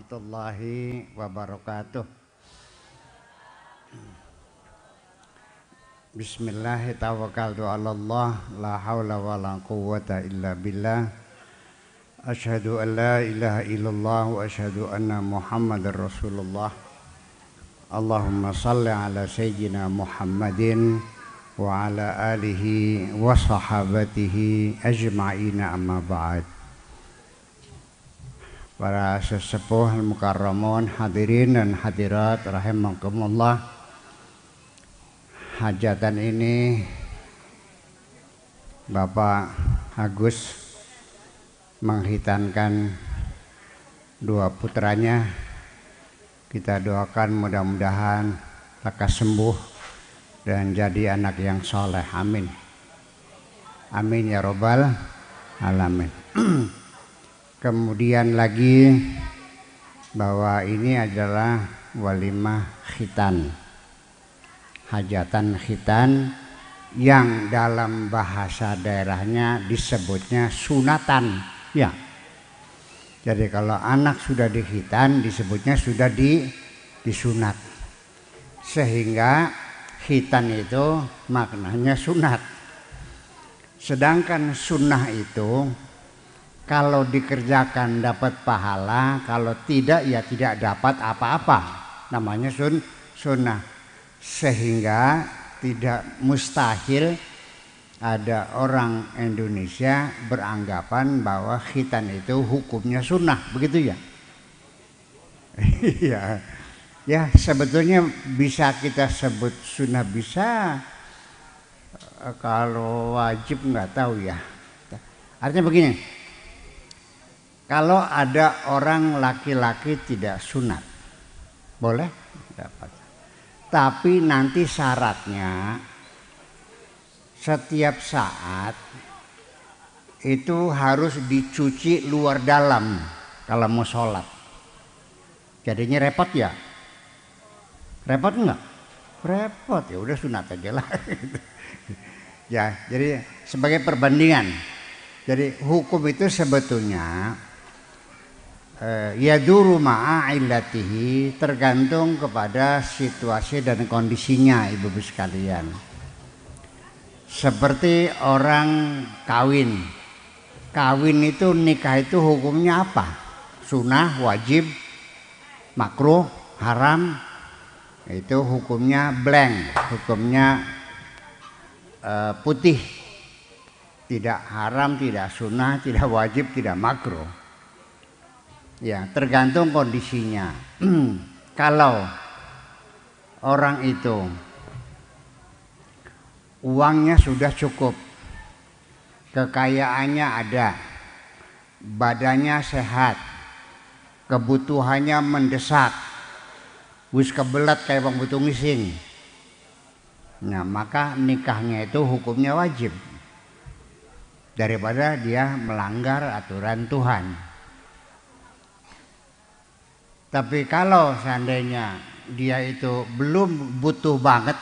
warahmatullahi wabarakatuh. Bismillah, tawakkaltu 'alallah, la haula wala quwwata illa billah. Asyhadu an la ilaha illallah wa asyhadu anna Muhammadar Rasulullah. Allahumma shalli ala sayyidina Muhammadin wa ala alihi wa sahabatihi ajma'ina, amma ba'd. Para sesepuh mukarramun, hadirin dan hadirat rahimakumullah. Hajatan ini Bapak Agus menghitankan dua putranya. Kita doakan mudah-mudahan lekas sembuh dan jadi anak yang soleh. Amin. Amin ya robbal alamin. Kemudian lagi bahwa ini adalah walimah khitan, hajatan khitan yang dalam bahasa daerahnya disebutnya sunatan. Ya, jadi kalau anak sudah dikhitan disebutnya sudah disunat, sehingga khitan itu maknanya sunat. Sedangkan sunnah itu kalau dikerjakan dapat pahala, kalau tidak ya tidak dapat apa-apa. Namanya sunnah. Sehingga tidak mustahil ada orang Indonesia beranggapan bahwa khitan itu hukumnya sunnah, begitu ya? Iya. Ya, sebetulnya bisa kita sebut sunnah, bisa. Kalau wajib nggak tahu ya. Artinya begini. Kalau ada orang laki-laki tidak sunat, boleh dapat. Tapi nanti syaratnya setiap saat itu harus dicuci luar dalam kalau mau sholat. Jadinya repot ya? Repot enggak? Repot, ya udah sunat aja lah. Ya, jadi sebagai perbandingan. Jadi hukum itu sebetulnya yaduru ma'a illatihi, tergantung kepada situasi dan kondisinya, ibu-ibu sekalian. Seperti orang kawin. Kawin itu, nikah itu hukumnya apa? Sunnah, wajib, makruh, haram. Itu hukumnya blank, hukumnya putih. Tidak haram, tidak sunnah, tidak wajib, tidak makruh. Ya, tergantung kondisinya. Kalau orang itu uangnya sudah cukup, kekayaannya ada, badannya sehat, kebutuhannya mendesak, wis kebelat kayak wong butuh ngising. Nah, maka nikahnya itu hukumnya wajib daripada dia melanggar aturan Tuhan. Tapi kalau seandainya dia itu belum butuh banget,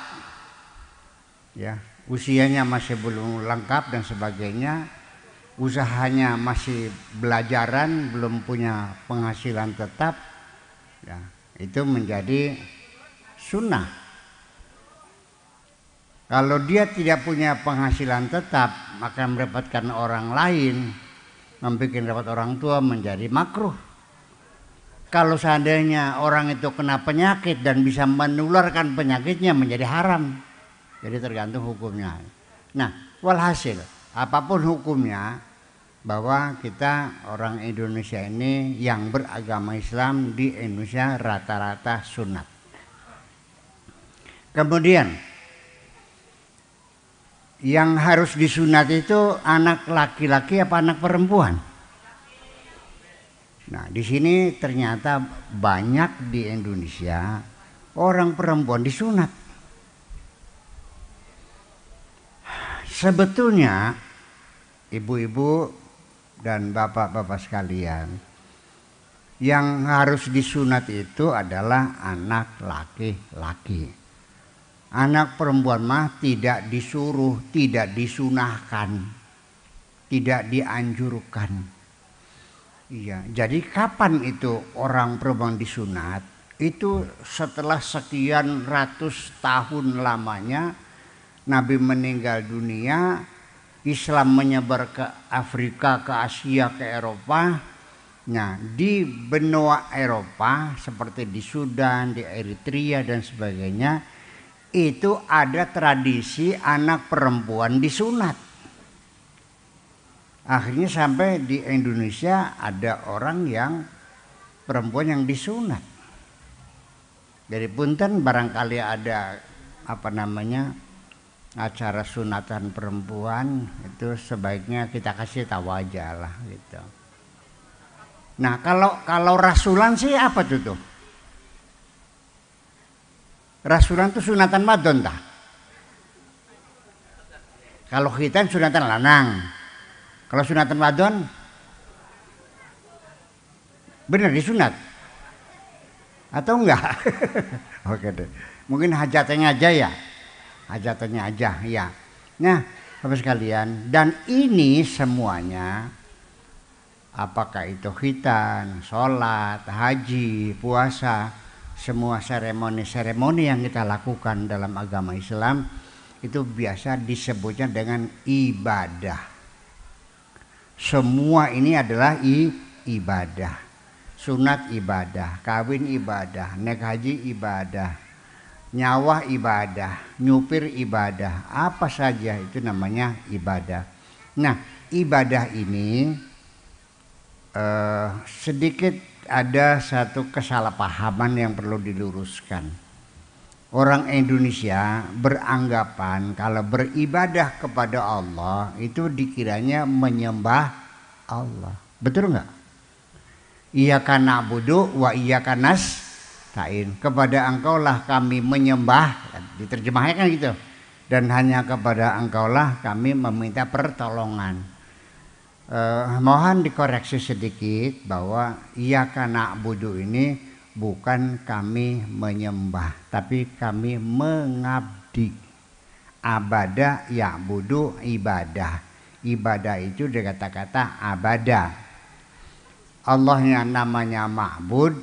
ya, usianya masih belum lengkap dan sebagainya, usahanya masih belajaran, belum punya penghasilan tetap, ya, itu menjadi sunnah. Kalau dia tidak punya penghasilan tetap, maka mendapatkan orang lain, membuat dapat orang tua, menjadi makruh. Kalau seandainya orang itu kena penyakit dan bisa menularkan penyakitnya, menjadi haram. Jadi tergantung hukumnya. Nah, walhasil apapun hukumnya, bahwa kita orang Indonesia ini yang beragama Islam di Indonesia rata-rata sunat. Kemudian yang harus disunat itu anak laki-laki apa anak perempuan? Nah, di sini ternyata banyak di Indonesia orang perempuan disunat. Sebetulnya ibu-ibu dan bapak-bapak sekalian, yang harus disunat itu adalah anak laki-laki. Anak perempuan mah tidak disuruh, tidak disunahkan, tidak dianjurkan. Iya, jadi kapan itu orang perempuan disunat? Itu setelah sekian ratus tahun lamanya Nabi meninggal dunia, Islam menyebar ke Afrika, ke Asia, ke Eropa. Nah, di benua Eropa seperti di Sudan, di Eritrea dan sebagainya, itu ada tradisi anak perempuan disunat. Akhirnya sampai di Indonesia ada orang yang perempuan yang disunat. Dari punten barangkali ada acara sunatan perempuan, itu sebaiknya kita kasih tahu aja lah gitu. Nah, kalau rasulan sih apa tuh? Rasulan tuh sunatan wadon tah. Kalau khitan sunatan lanang. Kalau sunatan wadon bener disunat atau enggak? Oke deh. Mungkin hajatnya aja ya. Hajatnya aja ya. Nah, Bapak sekalian, dan ini semuanya apakah itu khitan, sholat, haji, puasa, semua seremoni-seremoni yang kita lakukan dalam agama Islam itu biasa disebutnya dengan ibadah. Semua ini adalah ibadah. Sunat ibadah, kawin ibadah, naik haji ibadah, nyawah ibadah, nyupir ibadah, apa saja itu namanya ibadah. Nah, ibadah ini sedikit ada satu kesalahpahaman yang perlu diluruskan. Orang Indonesia beranggapan kalau beribadah kepada Allah itu dikiranya menyembah Allah. Betul nggak? Iyyaka na'budu wa iyyaka nasta'in. Kepada engkaulah kami menyembah, diterjemahnya kan gitu. Dan hanya kepada engkaulah kami meminta pertolongan. Mohon dikoreksi sedikit bahwa iyyaka na'budu ini bukan kami menyembah, tapi kami mengabdi. Abada ya'budu ibadah. Ibadah itu dari kata-kata abada. Allahnya namanya ma'bud,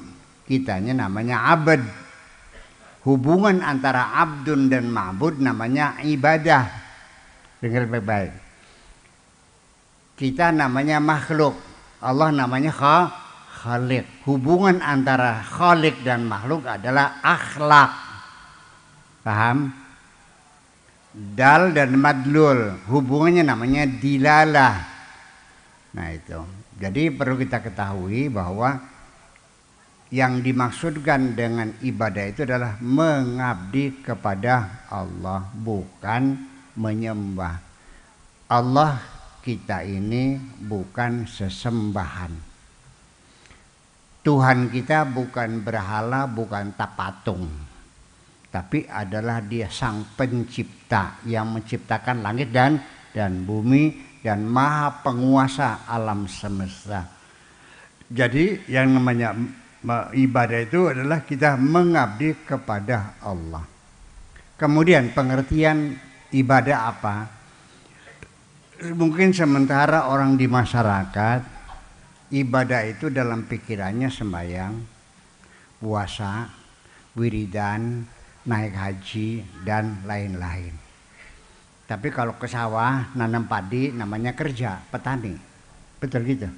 kitanya namanya abad. Hubungan antara abdun dan ma'bud namanya ibadah. Dengar baik-baik. Kita namanya makhluk, Allah namanya Khalik. Hubungan antara Khalik dan makhluk adalah akhlak. Paham? Dal dan madlul, hubungannya namanya dilalah. Nah itu. Jadi perlu kita ketahui bahwa yang dimaksudkan dengan ibadah itu adalah mengabdi kepada Allah, bukan menyembah. Allah kita ini bukan sesembahan. Tuhan kita bukan berhala, bukan tapatung, tapi adalah Dia sang pencipta yang menciptakan langit dan bumi dan maha penguasa alam semesta. Jadi yang namanya ibadah itu adalah kita mengabdi kepada Allah. Kemudian pengertian ibadah apa? Mungkin sementara orang di masyarakat ibadah itu dalam pikirannya sembahyang, puasa, wiridan, naik haji, dan lain-lain. Tapi kalau ke sawah, nanam padi namanya kerja, petani. Betul gitu.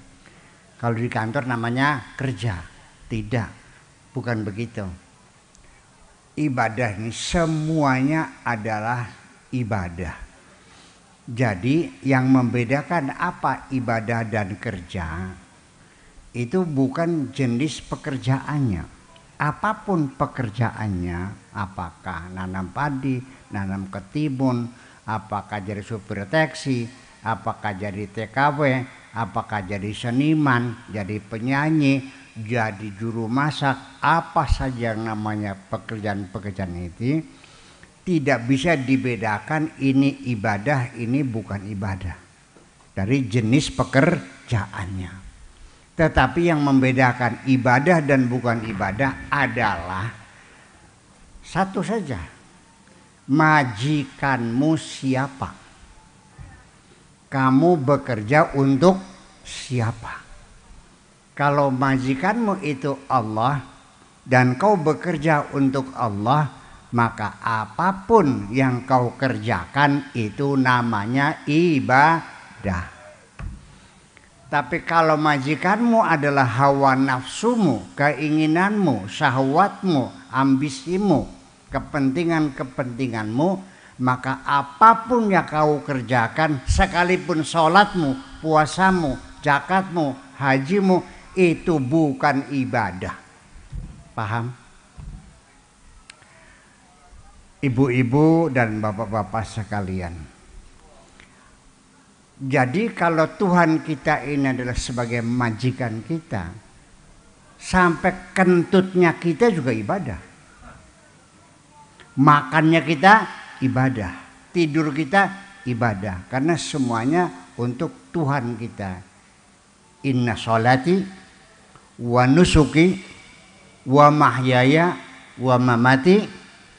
Kalau di kantor namanya kerja. Tidak, bukan begitu. Ibadah ini semuanya adalah ibadah. Jadi yang membedakan apa ibadah dan kerja itu bukan jenis pekerjaannya. Apapun pekerjaannya, apakah nanam padi, nanam ketimun, apakah jadi supir taksi, apakah jadi TKW, apakah jadi seniman, jadi penyanyi, jadi juru masak, apa saja yang namanya pekerjaan-pekerjaan itu tidak bisa dibedakan ini ibadah, ini bukan ibadah dari jenis pekerjaannya. Tetapi yang membedakan ibadah dan bukan ibadah adalah satu saja. Majikanmu siapa? Kamu bekerja untuk siapa? Kalau majikanmu itu Allah dan kau bekerja untuk Allah, maka apapun yang kau kerjakan itu namanya ibadah. Tapi kalau majikanmu adalah hawa nafsumu, keinginanmu, syahwatmu, ambisimu, kepentinganmu, maka apapun yang kau kerjakan, sekalipun sholatmu, puasamu, zakatmu, hajimu, itu bukan ibadah. Paham? Ibu-ibu dan bapak-bapak sekalian. Jadi kalau Tuhan kita ini adalah sebagai majikan kita, sampai kentutnya kita juga ibadah. Makannya kita ibadah, tidur kita ibadah, karena semuanya untuk Tuhan kita. Inna sholati wa nusuki wa mahyaya wa mamati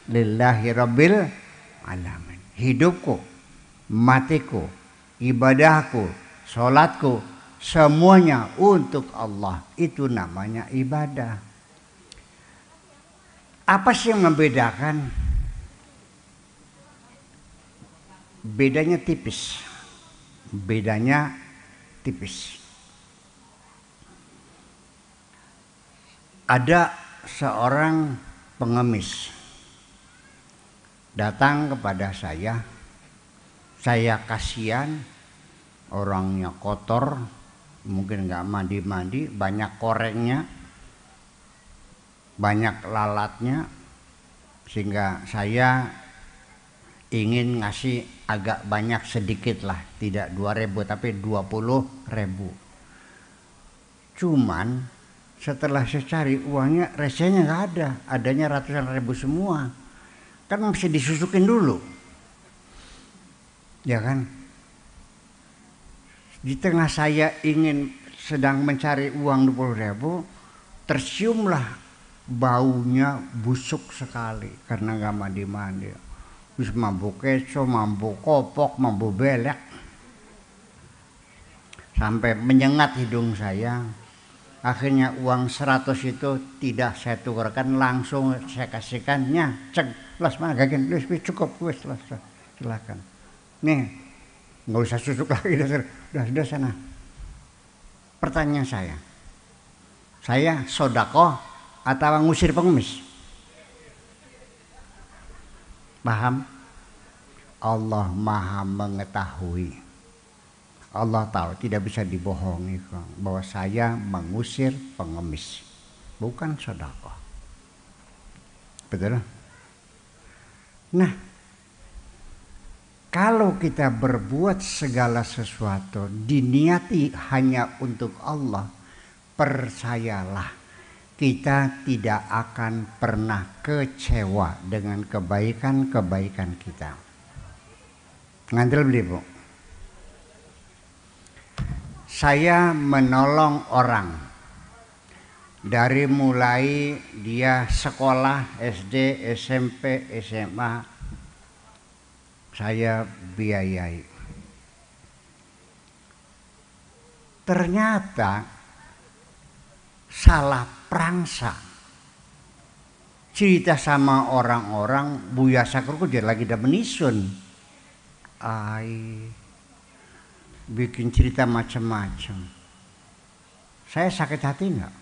lillahi rabbil alamin. Hidupku, matiku, ibadahku, sholatku, semuanya untuk Allah. Itu namanya ibadah. Apa sih yang membedakan? Bedanya tipis. Bedanya tipis. Ada seorang pengemis datang kepada saya kasihan, orangnya kotor, mungkin nggak mandi-mandi, banyak korengnya, banyak lalatnya, sehingga saya ingin ngasih agak banyak sedikit lah, tidak 2.000 tapi 20.000. Cuman setelah saya cari uangnya, resenya nggak ada, adanya ratusan ribu semua. Kan mesti disusukin dulu, ya kan? Di tengah saya sedang mencari uang 20.000, terciumlah baunya busuk sekali karena nggak mandi-mandi. Terus mampu keco, mampu kopok, mampu belek, sampai menyengat hidung saya. Akhirnya uang 100 itu tidak saya tukarkan, langsung saya kasihkannya. Cek, las mana gagen, cukup, wes las, silakan. Nih, nggak usah susuk lagi, sudah sana. Pertanyaan saya sodako atau ngusir pengemis? Paham? Allah maha mengetahui. Allah tahu, tidak bisa dibohongi bahwa saya mengusir pengemis, bukan sedekah. Betul? Nah, kalau kita berbuat segala sesuatu diniati hanya untuk Allah, percayalah kita tidak akan pernah kecewa dengan kebaikan-kebaikan kita. Ngantil beli, Bu. Saya menolong orang dari mulai dia sekolah SD, SMP, SMA, saya biayai. Ternyata salah prangsa. Cerita sama orang-orang, Buya Sakurku dia lagi dah menisun. Bikin cerita macam-macam. Saya sakit hati enggak?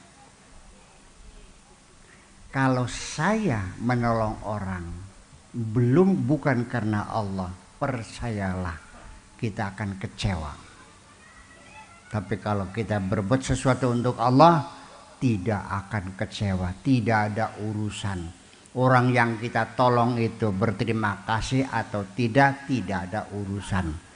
Kalau saya menolong orang bukan karena Allah, percayalah kita akan kecewa. Tapi kalau kita berbuat sesuatu untuk Allah, tidak akan kecewa, tidak ada urusan. Orang yang kita tolong itu berterima kasih atau tidak ada urusan.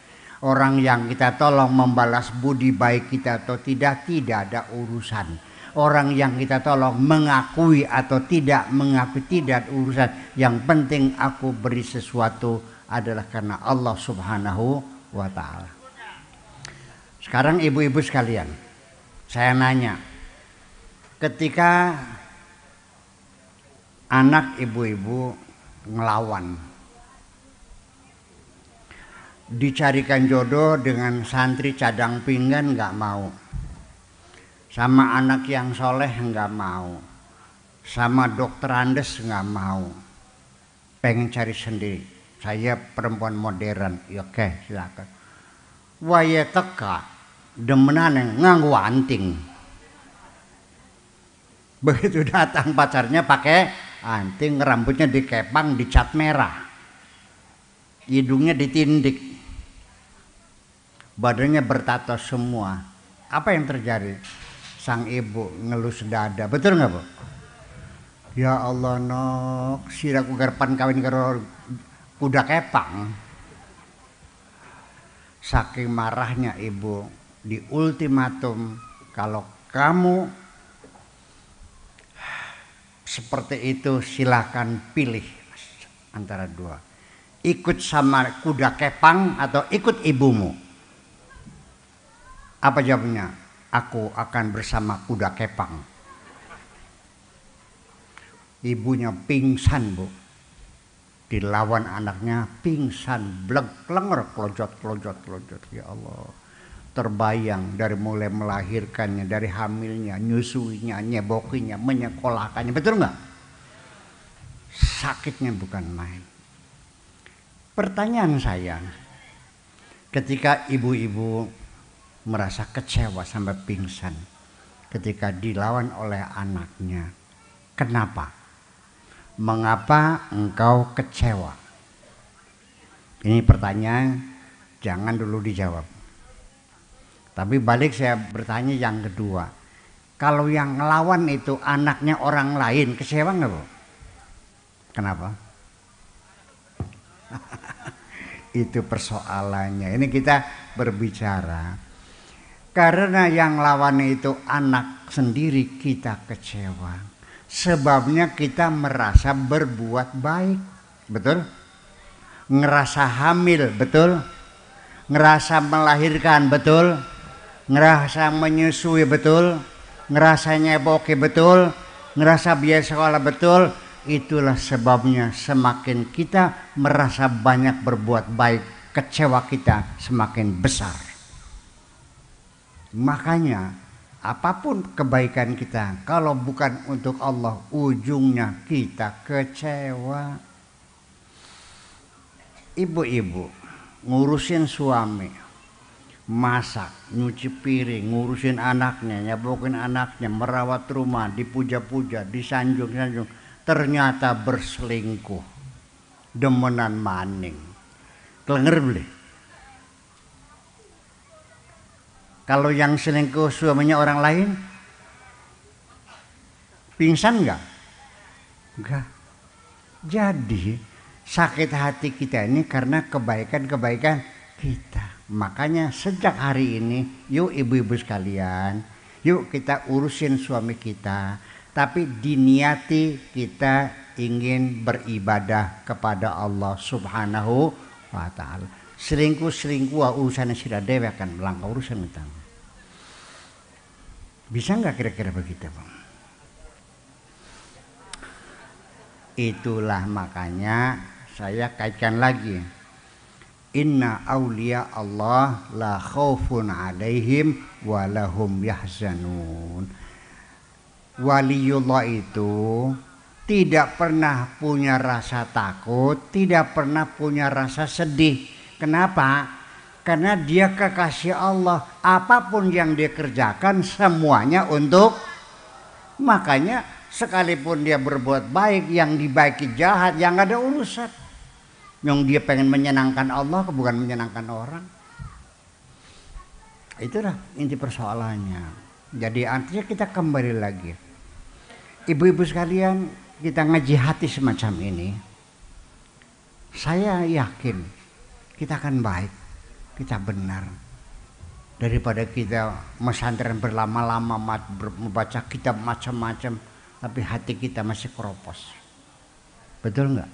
Orang yang kita tolong membalas budi baik kita atau tidak ada urusan. Orang yang kita tolong mengakui atau tidak mengakui, tidak urusan. Yang penting aku beri sesuatu adalah karena Allah Subhanahu wa ta'ala. Sekarang ibu-ibu sekalian, saya nanya, ketika anak ibu-ibu ngelawan, dicarikan jodoh dengan santri cadang pinggan nggak mau, sama anak yang soleh nggak mau, sama dokter Andes nggak mau, pengen cari sendiri. Saya perempuan modern, ya oke silakan. Waya teka demenan nganggu anting. Begitu datang pacarnya pakai anting, rambutnya dikepang, dicat merah, hidungnya ditindik, badannya bertato semua. Apa yang terjadi? Sang ibu ngelus dada, betul nggak Bu? Ya Allah nok, siraku garpan kawin karo kuda kepang. Saking marahnya ibu, di ultimatum, kalau kamu seperti itu silakan pilih antara dua, ikut sama kuda kepang atau ikut ibumu. Apa jawabnya? Aku akan bersama kuda kepang. Ibunya pingsan Bu, dilawan anaknya pingsan, bleg lenger, kelojot. Ya Allah, terbayang dari mulai melahirkannya, dari hamilnya, nyusuinya, nyebokinya, menyekolahkannya, betul nggak? Sakitnya bukan main. Pertanyaan saya, ketika ibu-ibu merasa kecewa sampai pingsan ketika dilawan oleh anaknya, kenapa? Mengapa engkau kecewa? Ini pertanyaan, jangan dulu dijawab. Tapi balik saya bertanya yang kedua, kalau yang ngelawan itu anaknya orang lain, kecewa nggak Bu? Kenapa? Itu persoalannya. Ini kita berbicara. Karena yang lawan itu anak sendiri, kita kecewa. Sebabnya kita merasa berbuat baik, betul? Ngerasa hamil, betul? Ngerasa melahirkan, betul? Ngerasa menyusui, betul? Ngerasa nyeboki, betul? Ngerasa biaya sekolah, betul? Itulah sebabnya semakin kita merasa banyak berbuat baik, kecewa kita semakin besar. Makanya apapun kebaikan kita, kalau bukan untuk Allah, ujungnya kita kecewa. Ibu-ibu ngurusin suami, masak, nyuci piring, ngurusin anaknya, nyabokin anaknya, merawat rumah, dipuja-puja, disanjung-sanjung, ternyata berselingkuh, demenan maning, kelenger beli. Kalau yang selingkuh suaminya orang lain, pingsan enggak? Enggak. Jadi sakit hati kita ini karena kebaikan-kebaikan kita. Makanya sejak hari ini, yuk ibu-ibu sekalian, yuk kita urusin suami kita, tapi diniati kita ingin beribadah kepada Allah Subhanahu wa ta'ala. Selingkuh urusannya sira dewe akan melangkah urusan kita. Bisa nggak kira-kira begitu Bang? Itulah makanya saya kaitkan lagi, inna auliya Allah la khaufun alaihim wa lahum yahzanun. Waliullah itu tidak pernah punya rasa takut, tidak pernah punya rasa sedih. Kenapa? Karena dia kekasih Allah. Apapun yang dia kerjakan semuanya untuk, makanya sekalipun dia berbuat baik, yang dibaiki jahat, yang ada urusan. Yang dia pengen menyenangkan Allah, bukan menyenangkan orang. Itulah inti persoalannya. Jadi artinya kita kembali lagi, ibu-ibu sekalian, kita ngaji hati semacam ini, saya yakin kita akan baik, kita benar, daripada kita mesantren berlama-lama membaca kitab macam-macam tapi hati kita masih keropos. Betul nggak?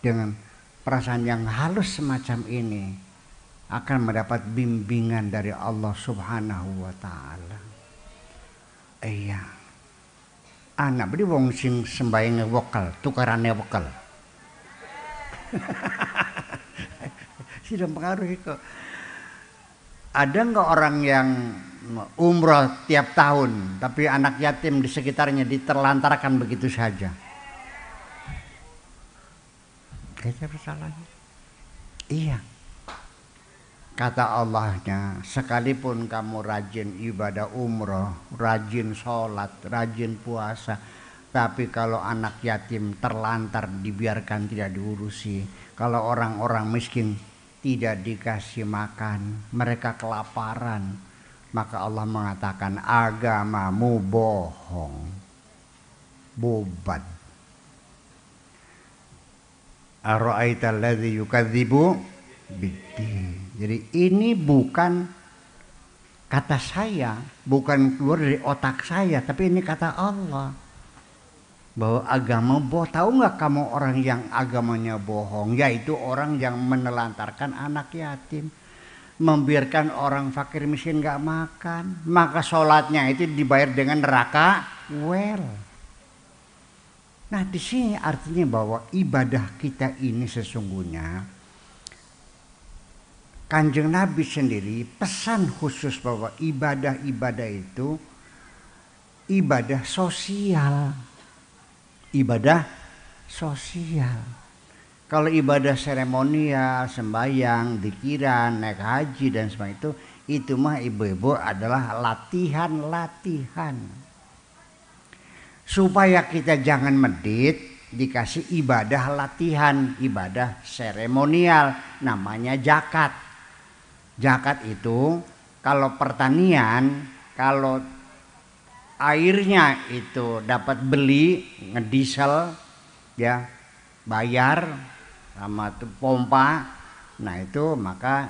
Dengan perasaan yang halus semacam ini akan mendapat bimbingan dari Allah Subhanahu wa ta'ala. Iya, anak beri wong sing sembayang wekal, tukarannya wekal. Tidak mempengaruhi kok. Ada nggak orang yang umroh tiap tahun, tapi anak yatim di sekitarnya diterlantarkan begitu saja. Kita bersalahnya. Iya. Kata Allahnya, sekalipun kamu rajin ibadah umroh, rajin sholat, rajin puasa, tapi kalau anak yatim terlantar dibiarkan tidak diurusi, kalau orang-orang miskin tidak dikasih makan, mereka kelaparan, maka Allah mengatakan agamamu bohong, bobat. Ara'aita alladzi yukadzibu biddin. Jadi ini bukan kata saya, bukan keluar dari otak saya, tapi ini kata Allah. Bahwa agama bohong. Tahu nggak kamu orang yang agamanya bohong? Yaitu orang yang menelantarkan anak yatim, membiarkan orang fakir miskin nggak makan, maka sholatnya itu dibayar dengan neraka. Nah di sini artinya bahwa ibadah kita ini sesungguhnya Kanjeng Nabi sendiri pesan khusus bahwa ibadah-ibadah itu ibadah sosial. Ibadah sosial. Kalau ibadah seremonial, sembahyang, zikiran, naik haji dan sebagainya itu mah ibu-ibu adalah latihan-latihan. Supaya kita jangan medit, dikasih ibadah latihan, ibadah seremonial, namanya zakat. Zakat itu kalau pertanian, kalau airnya itu dapat beli ngediesel ya, bayar sama pompa, nah itu maka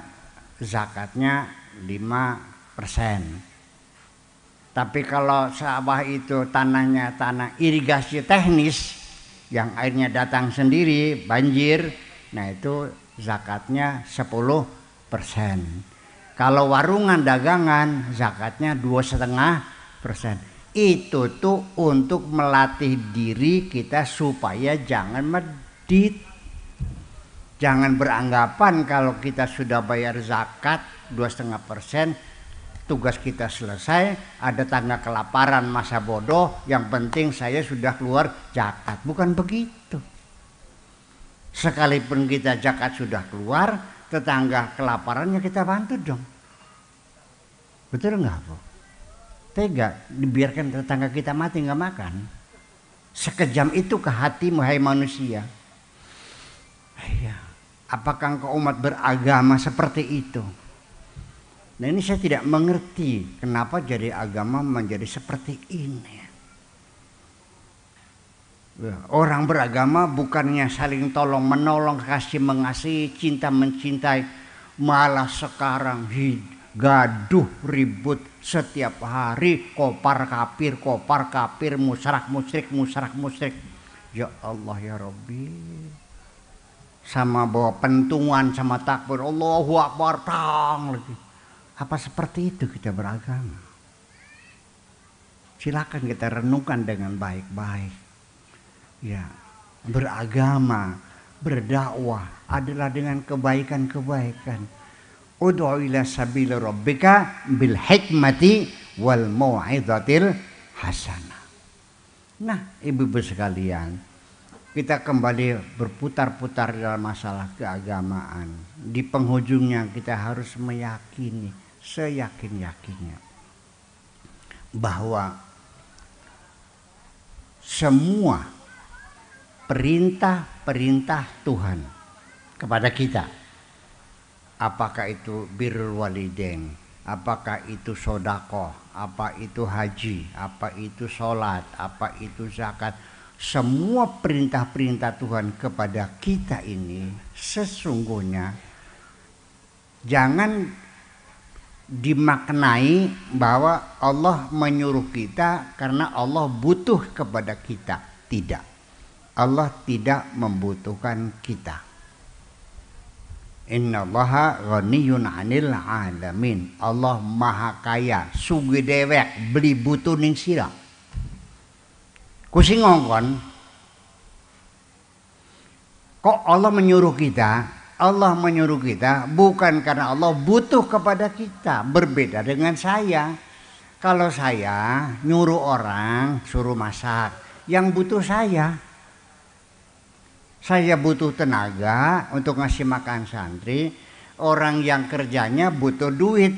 zakatnya 5%. Tapi kalau sawah itu tanahnya tanah irigasi teknis yang airnya datang sendiri, banjir, nah itu zakatnya 10%. Kalau warungan dagangan zakatnya 2,5%. Itu tuh untuk melatih diri kita supaya jangan medit. Jangan beranggapan kalau kita sudah bayar zakat 2,5%, tugas kita selesai, ada tangga kelaparan masa bodoh, yang penting saya sudah keluar zakat. Bukan begitu. Sekalipun kita zakat sudah keluar, tetangga kelaparannya kita bantu dong. Betul nggak Bu? Tega dibiarkan tetangga kita mati nggak makan? Sekejam itu ke hati hai manusia. Iya. Apakah engkau umat beragama seperti itu? Nah ini saya tidak mengerti kenapa jadi agama menjadi seperti ini. Orang beragama bukannya saling tolong menolong, kasih mengasihi, cinta mencintai, malah sekarang gaduh ribut setiap hari, kopar kafir, musyrik. Ya Allah ya Rabbi. Sama bawa pentungan sama takbir Allahu Akbar tang lagi. Apa seperti itu kita beragama? Silakan kita renungkan dengan baik-baik. Ya, beragama, berdakwah adalah dengan kebaikan-kebaikan. Ud'u ila sabili rabbika bil hikmati wal mau'izatil hasanah. Nah, ibu-ibu sekalian, kita kembali berputar-putar dalam masalah keagamaan. Di penghujungnya kita harus meyakini, seyakin-yakinnya bahwa semua perintah-perintah Tuhan kepada kita, apakah itu birrul walidain, apakah itu sedekah, apa itu haji, apa itu sholat, apa itu zakat, semua perintah-perintah Tuhan kepada kita ini sesungguhnya jangan dimaknai bahwa Allah menyuruh kita karena Allah butuh kepada kita. Tidak. Allah tidak membutuhkan kita. Innallaha ghaniyun 'anil 'alamin. Allah maha kaya, sugih dewek, beli butuh ning sira. Kusing ngongkon. Kok Allah menyuruh kita? Allah menyuruh kita bukan karena Allah butuh kepada kita. Berbeda dengan saya. Kalau saya nyuruh orang suruh masak, yang butuh saya. Saya butuh tenaga untuk ngasih makan santri. Orang yang kerjanya butuh duit.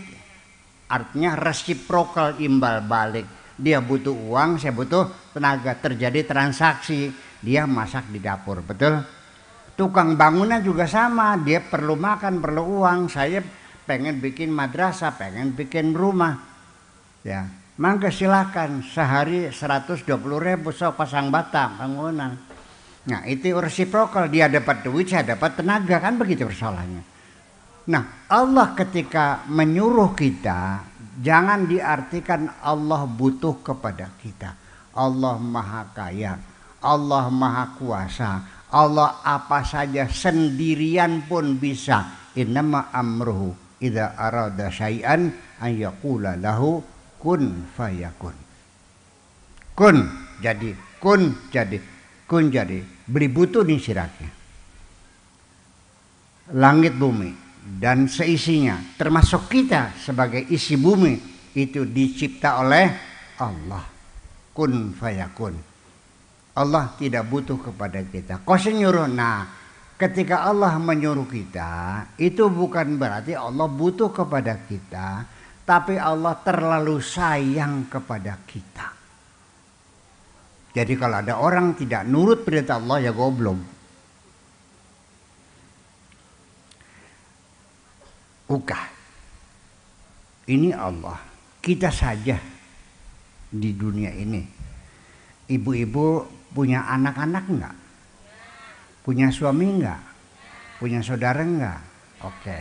Artinya reciprocal, imbal balik. Dia butuh uang, saya butuh tenaga. Terjadi transaksi. Dia masak di dapur, betul? Tukang bangunan juga sama, dia perlu makan, perlu uang. Saya pengen bikin madrasah, pengen bikin rumah. Ya, mangga silakan, sehari 120.000 so pasang bata bangunan. Nah, itu reciprocal, dia dapat duit, saya dapat tenaga, kan begitu persoalannya. Nah, Allah ketika menyuruh kita, jangan diartikan Allah butuh kepada kita. Allah Maha Kaya, Allah Maha Kuasa. Allah apa saja sendirian pun bisa. Innama amruhu idza arada syai'an an yaqula lahu kun fayakun. Kun jadi, kun jadi, kun jadi. Beli butuh nih siraknya. Langit bumi dan seisinya, termasuk kita sebagai isi bumi, itu dicipta oleh Allah. Kun fayakun. Allah tidak butuh kepada kita. Kau senyuruh. Nah, ketika Allah menyuruh kita, itu bukan berarti Allah butuh kepada kita, tapi Allah terlalu sayang kepada kita. Jadi kalau ada orang tidak nurut perintah Allah, ya goblok. Ini Allah. Kita saja di dunia ini. Ibu-ibu punya anak-anak enggak? Punya suami enggak? Punya saudara enggak? Oke.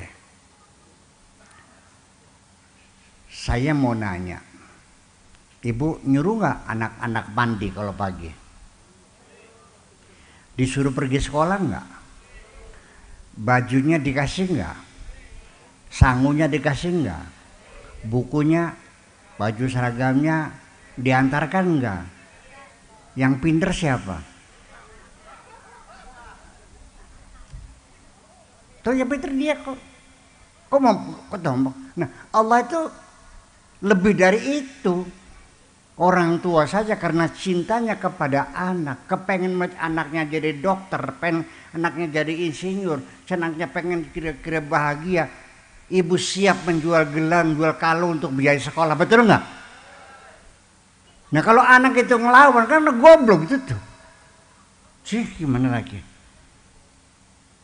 Saya mau nanya. Ibu nyuruh enggak anak-anak mandi kalau pagi? Disuruh pergi sekolah enggak? Bajunya dikasih enggak? Sangunya dikasih enggak? Bukunya, baju seragamnya diantarkan enggak? Yang pinter siapa? Tuh yang pinter dia kok. Kok mau ketemu? Nah, Allah itu lebih dari itu. Orang tua saja karena cintanya kepada anak, kepengen anaknya jadi dokter, pengen anaknya jadi insinyur, anaknya pengen kira-kira bahagia. Ibu siap menjual gelang, jual kalung untuk biaya sekolah, betul nggak? Nah kalau anak itu ngelawan karena goblok itu tuh. Sih gimana lagi?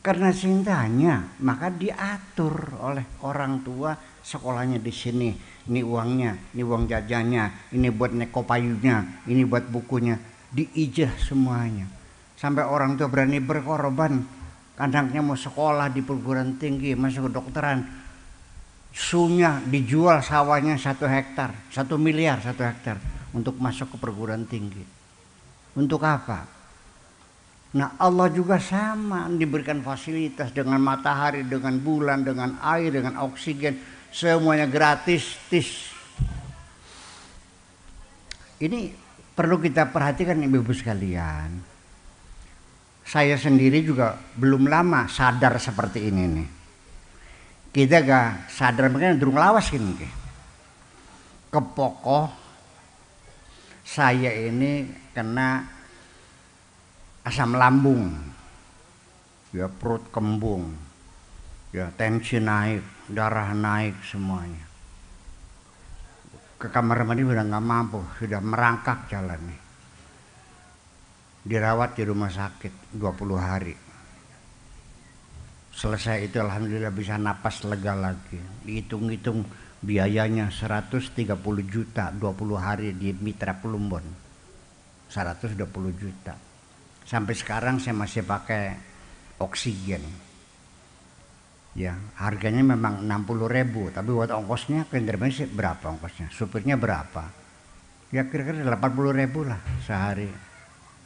Karena cintanya maka diatur oleh orang tua, sekolahnya di sini, ini uangnya, ini uang jajannya, ini buat neko payunya, ini buat bukunya, diijah semuanya. Sampai orang tua berani berkorban, anaknya mau sekolah di perguruan tinggi, masuk kedokteran, sunya dijual sawahnya 1 hektar, 1 miliar 1 hektar. Untuk masuk ke perguruan tinggi. Untuk apa? Nah Allah juga sama, diberikan fasilitas dengan matahari, dengan bulan, dengan air, dengan oksigen, semuanya gratis. Ini perlu kita perhatikan ibu-ibu sekalian. Saya sendiri juga belum lama sadar seperti ini nih. Kita gak sadar makanya durung lawas ini. Kepokoh saya ini kena asam lambung, ya perut kembung, ya tensi naik, darah naik semuanya. Ke kamar mandi sudah nggak mampu, sudah merangkak jalannya. Dirawat di rumah sakit 20 hari. Selesai itu alhamdulillah bisa napas lega lagi. Dihitung-hitung biayanya 130 juta 20 hari di Mitra Plumbon. 120 juta. Sampai sekarang saya masih pakai oksigen. Ya, harganya memang 60.000, tapi buat ongkosnya ke Indonesia berapa ongkosnya? Supirnya berapa? Ya kira-kira 80.000 lah sehari.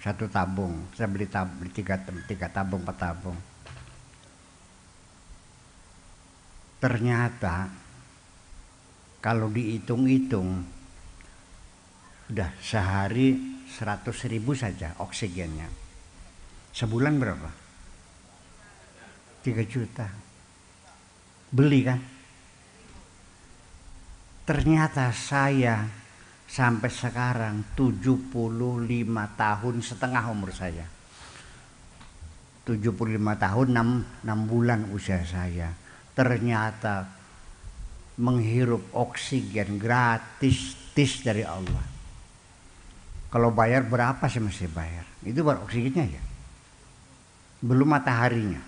1 tabung. Saya beli 3 tabung, 4 tabung. Ternyata kalau dihitung-hitung sudah sehari 100.000 saja oksigennya. Sebulan berapa? 3 juta. Beli kan? Ternyata saya sampai sekarang 75 tahun setengah umur saya. 75 tahun 6 bulan usia saya. Ternyata menghirup oksigen gratis dari Allah. Kalau bayar berapa sih mesti bayar? Itu baru oksigennya ya. Belum mataharinya.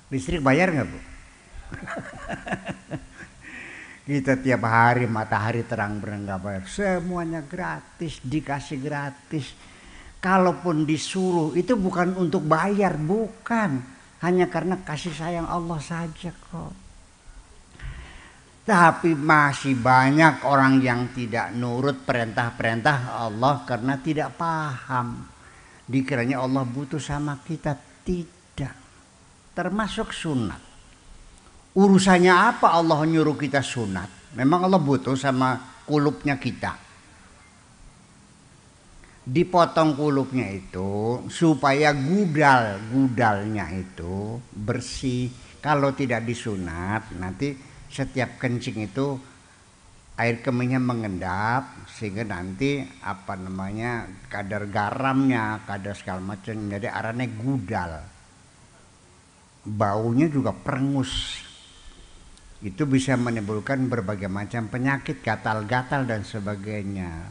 Listrik bayar nggak Bu? Kita tiap hari matahari terang benderang nggak bayar. Semuanya gratis, dikasih gratis. Kalaupun disuruh itu bukan untuk bayar, bukan. Hanya karena kasih sayang Allah saja kok. Tapi masih banyak orang yang tidak nurut perintah-perintah Allah karena tidak paham. Dikiranya Allah butuh sama kita, tidak. Termasuk sunat. Urusannya apa Allah nyuruh kita sunat? Memang Allah butuh sama kulupnya kita. Dipotong kulupnya itu supaya gudalnya itu bersih. Kalau tidak disunat nanti setiap kencing itu air kemihnya mengendap sehingga nanti kadar garamnya, kadar segala macam jadi arahnya gudal. Baunya juga perengus. Itu bisa menimbulkan berbagai macam penyakit, gatal-gatal dan sebagainya.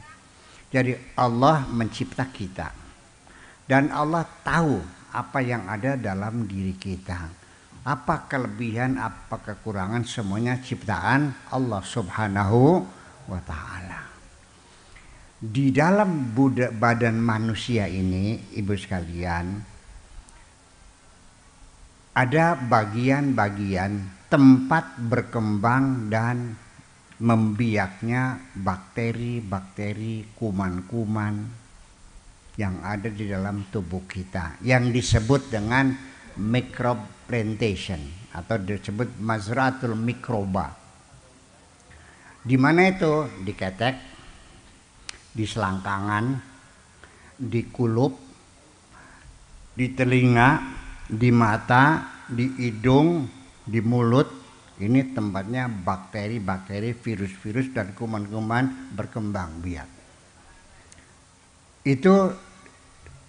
Jadi Allah mencipta kita. Dan Allah tahu apa yang ada dalam diri kita. Apa kelebihan, apa kekurangan, semuanya ciptaan Allah Subhanahu wa ta'ala. Di dalam badan manusia ini, ibu sekalian, ada bagian-bagian tempat berkembang dan membiaknya bakteri-bakteri, kuman-kuman yang ada di dalam tubuh kita yang disebut dengan microplantation atau disebut mazratul mikroba. Di mana itu? Di ketek, di selangkangan, di kulup, di telinga, di mata, di hidung, di mulut. Ini tempatnya bakteri-bakteri, virus-virus dan kuman-kuman berkembang biak. Itu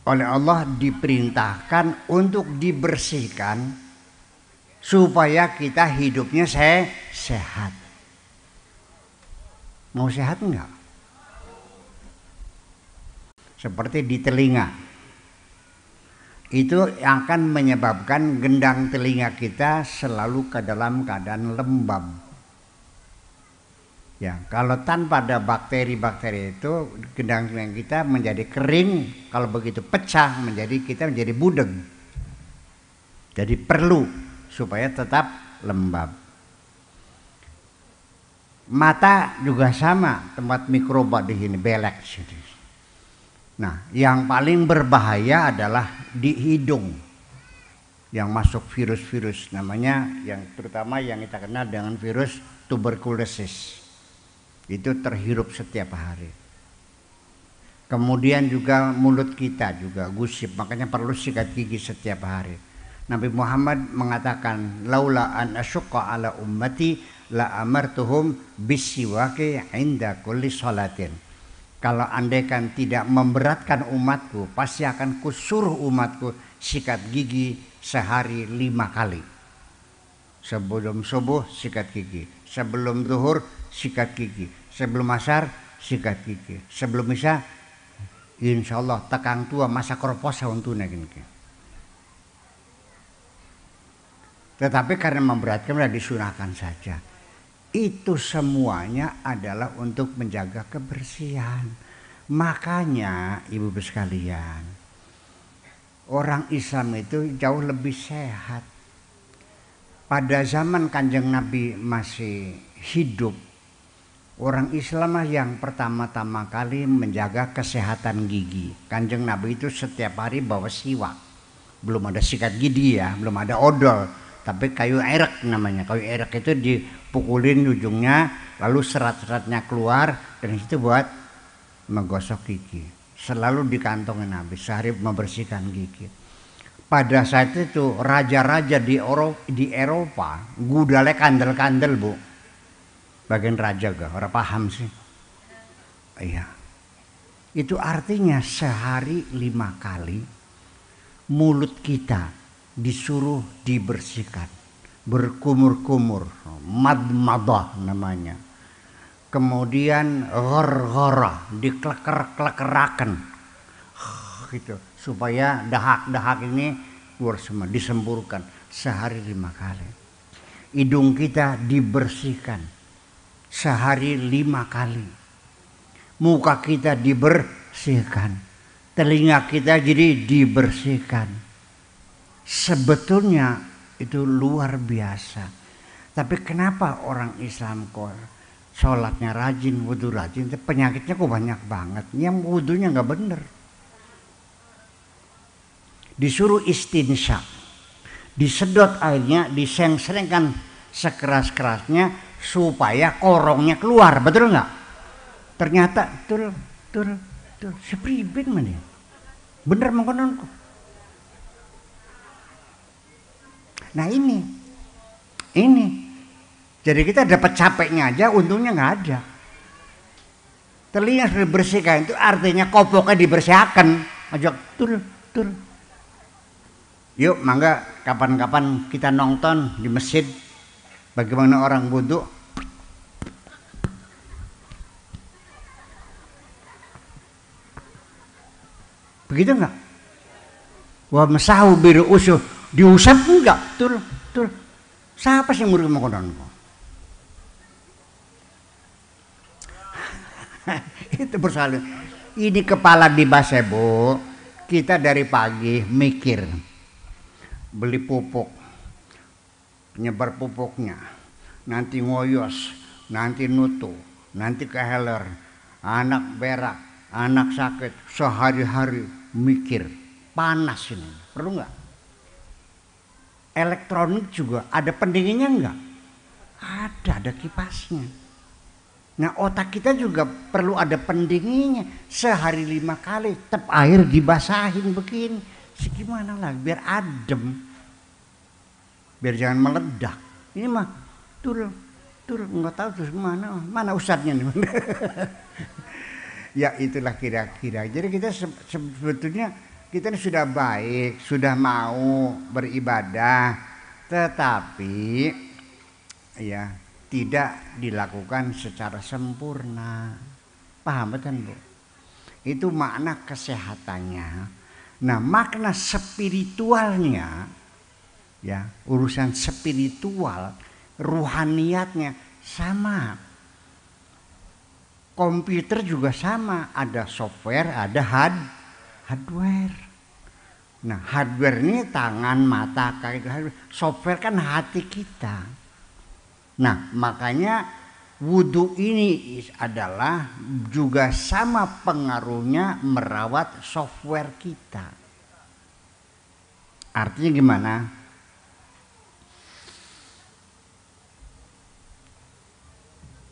oleh Allah diperintahkan untuk dibersihkan supaya kita hidupnya sehat. Mau sehat enggak? Seperti di telinga. Itu akan menyebabkan gendang telinga kita selalu ke dalam keadaan lembab. Ya, kalau tanpa ada bakteri-bakteri itu gendang telinga kita menjadi kering, kalau begitu pecah kita menjadi budeg. Jadi perlu supaya tetap lembab. Mata juga sama, tempat mikroba di sini, belek sini. Nah, yang paling berbahaya adalah di hidung yang masuk virus-virus namanya, yang terutama yang kita kenal dengan virus tuberkulosis. Itu terhirup setiap hari. Kemudian juga mulut kita juga gusip, makanya perlu sikat gigi setiap hari. Nabi Muhammad mengatakan, laula an asyqa ala ummati la amartuhum bisiwaki inda kulli sholatin. Kalau andaikan tidak memberatkan umatku, pasti akan kusuruh umatku sikat gigi sehari 5 kali. Sebelum subuh sikat gigi, sebelum zuhur sikat gigi, sebelum asar sikat gigi, sebelum isya insyaallah tekang tua masa korposa untuk gini. Tetapi karena memberatkan sudah disunahkan saja. Itu semuanya adalah untuk menjaga kebersihan. Makanya ibu-ibu sekalian, orang Islam itu jauh lebih sehat. Pada zaman Kanjeng Nabi masih hidup, orang Islam yang pertama-tama kali menjaga kesehatan gigi. Kanjeng Nabi itu setiap hari bawa siwak. Belum ada sikat gigi ya, belum ada odol. Tapi kayu erek namanya. Kayu erek itu dipukulin ujungnya, lalu serat-seratnya keluar, dan itu buat menggosok gigi. Selalu di kantongnya Nabi, sehari membersihkan gigi. Pada saat itu raja-raja di Eropa gudale kandel-kandel bu. Bagian raja gak? Orang paham sih. Iya. Itu artinya sehari 5 kali mulut kita disuruh dibersihkan. Berkumur-kumur. Madmadah namanya. Kemudian ghar-ghara, dikleker-klekeraken. Gitu. Supaya dahak-dahak ini keluar semua, disemburkan sehari 5 kali. Hidung kita dibersihkan sehari 5 kali. Muka kita dibersihkan, telinga kita jadi dibersihkan. Sebetulnya itu luar biasa. Tapi kenapa orang Islam kok sholatnya rajin, wudhu rajin, penyakitnya kok banyak banget. Yang wudhunya nggak bener. Disuruh istinsya, disedot airnya, diseng-serengkan sekeras-kerasnya supaya korongnya keluar, betul nggak? Ternyata tur sepribin mana? Bener mengkononku. Nah ini, jadi kita dapat capeknya aja, untungnya nggak ada. Telinga sudah dibersihkan itu artinya kopoknya dibersihkan, ajak tur. Yuk, mangga kapan-kapan kita nonton di masjid bagaimana orang wudhu. Begitu enggak? Wa masahu biru usuh, diusap enggak? Tur. Siapa sih murid mengkonon? Itu bersalin. Ini kepala di basebo. Kita dari pagi mikir. Beli pupuk, nyebar pupuknya, nanti ngoyos, nanti nutu, nanti keheler, anak berak, anak sakit, sehari-hari mikir, panas ini, perlu nggak? Elektronik juga ada pendinginnya nggak? Ada kipasnya. Nah otak kita juga perlu ada pendinginnya, sehari 5 kali, tep air dibasahin begini. Gimana lah biar adem, biar jangan meledak. Ini mah tur nggak tahu terus mana ustadznya nih. Ya itulah kira-kira. Jadi kita sebetulnya kita sudah baik, sudah mau beribadah, tetapi ya tidak dilakukan secara sempurna. Paham betul Bu? Itu makna kesehatannya. Nah makna spiritualnya, ya urusan spiritual, ruhaniyatnya sama. Komputer juga sama, ada software, ada hardware. Nah hardware ini tangan, mata, kaki, software kan hati kita. Nah makanya wudhu ini adalah juga sama pengaruhnya merawat software kita. Artinya gimana?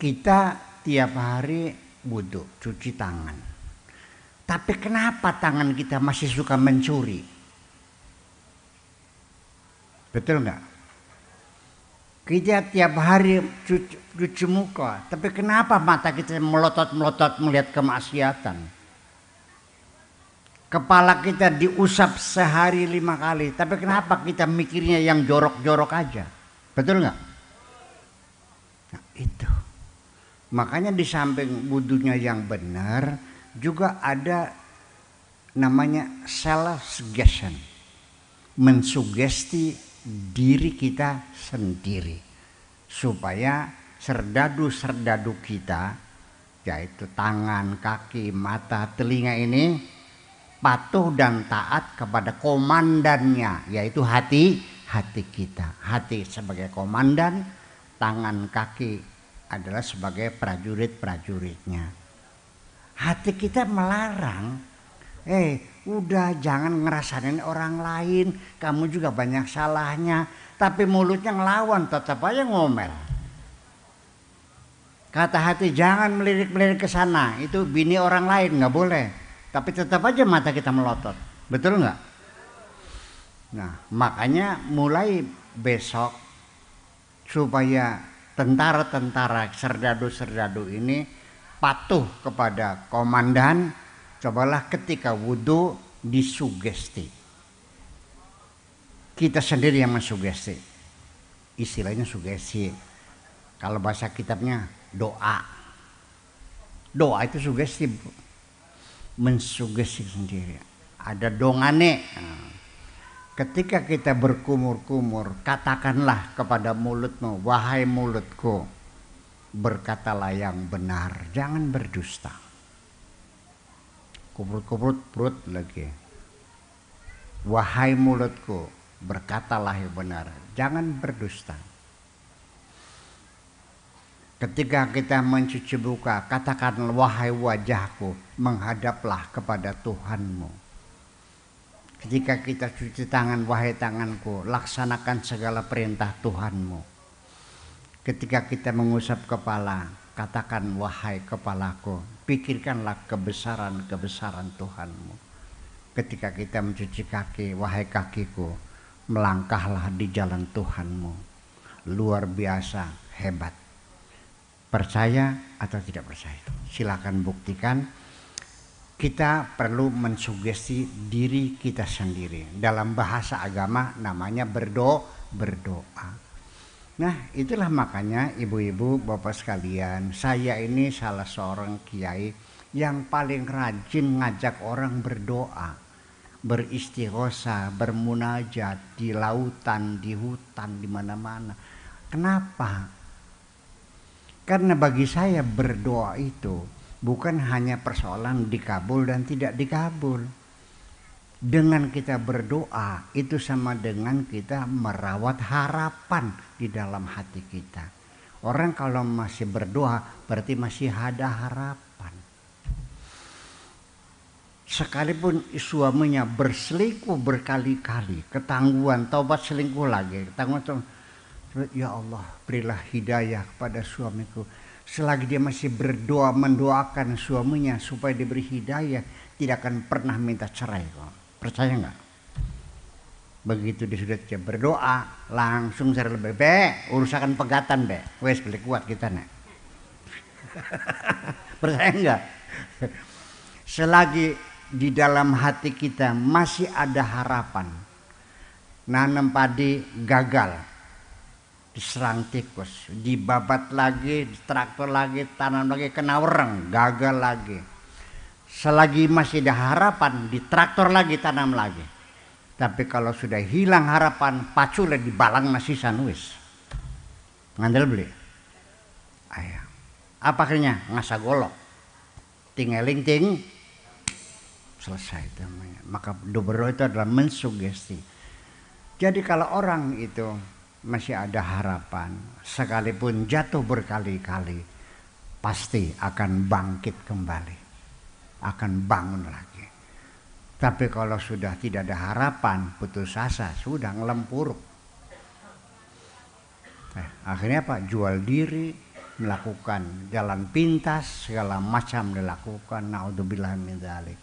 Kita tiap hari wudhu, cuci tangan. Tapi kenapa tangan kita masih suka mencuri? Betul nggak? Kita tiap hari cuci muka, tapi kenapa mata kita melotot-melotot melihat kemaksiatan? Kepala kita diusap sehari 5 kali, tapi kenapa kita mikirnya yang jorok-jorok aja? Betul nggak? Nah, itu. Makanya di samping wudhunya yang benar, juga ada namanya self-suggestion. Mensugesti diri kita sendiri supaya serdadu-serdadu kita, yaitu tangan, kaki, mata, telinga ini patuh dan taat kepada komandannya, yaitu hati kita. Hati sebagai komandan, tangan, kaki adalah sebagai prajurit-prajuritnya. Hati kita melarang, udah jangan ngerasain orang lain, kamu juga banyak salahnya. Tapi mulutnya ngelawan, tetap aja ngomel. Kata hati jangan melirik-melirik ke sana, itu bini orang lain nggak boleh. Tapi tetap aja mata kita melotot, betul nggak? Nah, makanya mulai besok supaya tentara-tentara serdadu-serdadu ini patuh kepada komandan, cobalah ketika wudhu disugesti. Kita sendiri yang mensugesti. Istilahnya sugesti. Kalau bahasa kitabnya doa. Doa itu sugesti, mensugesti sendiri. Ada dongane. Ketika kita berkumur-kumur, katakanlah kepada mulutmu, wahai mulutku, berkatalah yang benar, jangan berdusta. Kuprut-kuprut perut lagi. Wahai mulutku, berkatalah yang benar, jangan berdusta. Ketika kita mencuci muka, katakanlah wahai wajahku, menghadaplah kepada Tuhanmu. Ketika kita cuci tangan, wahai tanganku, laksanakan segala perintah Tuhanmu. Ketika kita mengusap kepala, katakan wahai kepalaku, pikirkanlah kebesaran-kebesaran Tuhanmu. Ketika kita mencuci kaki, wahai kakiku, melangkahlah di jalan Tuhanmu. Luar biasa, hebat. Percaya atau tidak percaya? Silakan buktikan. Kita perlu mensugesti diri kita sendiri. Dalam bahasa agama namanya berdoa. Nah, itulah makanya ibu-ibu, bapak sekalian, saya ini salah seorang kiai yang paling rajin ngajak orang berdoa, beristighosa, bermunajat di lautan, di hutan, di mana-mana. Kenapa? Karena bagi saya berdoa itu bukan hanya persoalan dikabul dan tidak dikabul. Dengan kita berdoa itu sama dengan kita merawat harapan di dalam hati kita. Orang kalau masih berdoa berarti masih ada harapan. Sekalipun suaminya berselingkuh berkali-kali, ketangguhan, taubat selingkuh lagi, ketangguhan, ya Allah berilah hidayah kepada suamiku. Selagi dia masih berdoa mendoakan suaminya supaya diberi hidayah, tidak akan pernah minta cerai kok. Percaya nggak? Begitu dia sudah berdoa, langsung saya lebih urusan pegatan wes beli kuat kita nih. Percaya nggak? Selagi di dalam hati kita masih ada harapan, nanam padi gagal, diserang tikus, dibabat lagi, traktor lagi, tanam lagi, kena orang, gagal lagi. Selagi masih ada harapan, ditraktor lagi, tanam lagi. Tapi kalau sudah hilang harapan, paculah dibalang nasi sanuis. Ngandel beli. Ayah. Apa akhirnya? Ngasa golok. Tingeling ting. Selesai namanya. Maka berdoa itu adalah mensugesti. Jadi kalau orang itu masih ada harapan, sekalipun jatuh berkali-kali, pasti akan bangkit kembali, akan bangun lagi. Tapi kalau sudah tidak ada harapan, putus asa, sudah ngelempuruk. Akhirnya apa? Jual diri, melakukan jalan pintas, segala macam dilakukan. Naudzubillah min dzalik.